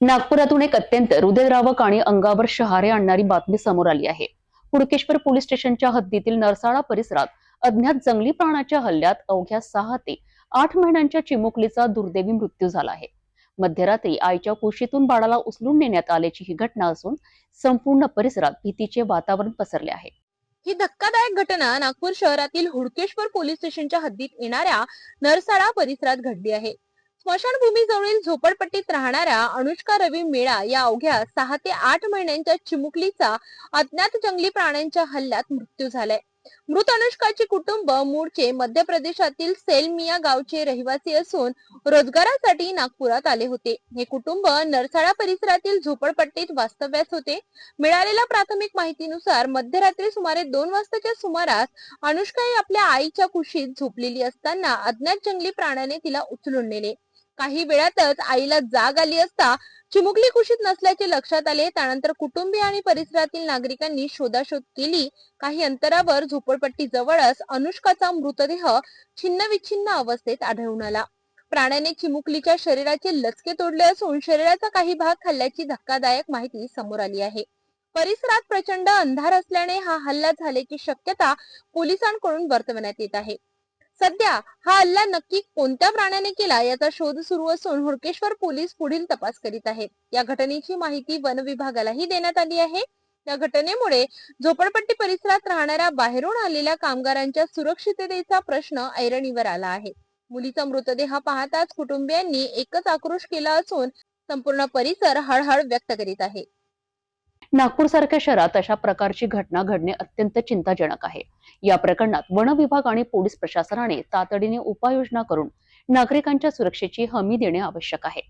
नागपुरातून एक अत्यंत हृदयद्रावक आणि अंगावर शहारे आणणारी बातमी समोर आली आहे। हुडकेश्वर पोलीस स्टेशनच्या हद्दीतील नरसाळा परिसरात अज्ञात जंगली प्राण्याच्या हल्ल्यात अवघ्या 6 ते 8 महिन्यांच्या चिमुकलीचा दुर्दैवी मृत्यू झाला आहे। मध्यरात्री आईच्या कुशीतून बाळाला उचलून नेण्यात आल्याची ही घटना असून संपूर्ण परिसरात भीतीचे वातावरण पसरले आहे। ही धक्कादायक घटना नागपूर शहरातील हुडकेश्वर पोलीस स्टेशनच्या हद्दीत येणाऱ्या नरसाळा परिसरात घडली आहे। स्मशानभूमीजवळील झोपडपट्टीत राहणाऱ्या अनुष्का रवी मेळा या अवघ्या 6 ते 8 महिन्यांच्या चिमुकलीचा अज्ञात जंगली प्राण्यांच्या हल्ल्यात मृत्यू झालाय। मृत अनुष्काचे कुटुंब मूळचे मध्य प्रदेशातील सेलमिया गावचे रहिवासी असून रोजगारासाठी नागपुरात आले होते। हे कुटुंब नरसाळा परिसरातील झोपडपट्टीत वास्तव्यास होते। मिळालेल्या प्राथमिक माहितीनुसार मध्यरात्री सुमारे 2 वाजताच्या सुमारास अनुष्का ही आपल्या आईच्या कुशीत झोपलेली असताना अज्ञात जंगली प्राण्याने तिला उचलून नेले। काही वेळातच आईला जाग आली असता चिमुकली कुशीत नसल्याचे लक्षात आले। त्यानंतर कुटुंबीय आणि परिसरातील नागरिकांनी शोधाशोध केली। काही अंतरावर झोपडपट्टी जवळच अनुष्काचा मृतदेह छिन्नविच्छिन्न अवस्थेत आढळून आला। प्राण्याने चिमुकलीच्या शरीराचे लचके तोडले असून शरीराचा काही भाग खाल्ल्याची धक्कादायक माहिती समोर आली आहे। परिसरात प्रचंड अंधार असल्याने हा हल्ला झाल्याची शक्यता पोलिसांकडून वर्तवण्यात येत आहे। सध्या हा हल्ला नक्की कोणत्या प्राण्याने केला याचा शोध सुरू असून हुडकेश्वर पोलीस पुढील तपास करीत आहेत। या घटनेची माहिती वन विभागालाही देण्यात आली आहे। या घटनेमुळे झोपडपट्टी परिसरात राहणाऱ्या बाहेरून आलेल्या कामगारांच्या सुरक्षिततेचा प्रश्न ऐरणीवर आला आहे। मुलीचा मृतदेह पाहताच कुटुंबियांनी एकच आक्रोश केला असून संपूर्ण परिसर हळहळ व्यक्त करीत आहे। नागपूर सारख्या शहरात अशा प्रकारची घटना घडणे अत्यंत चिंताजनक आहे। या प्रकरणात वन विभाग आणि पोलीस प्रशासनाने तातडीने उपाययोजना करून नागरिकांच्या सुरक्षेची हमी देणे आवश्यक आहे।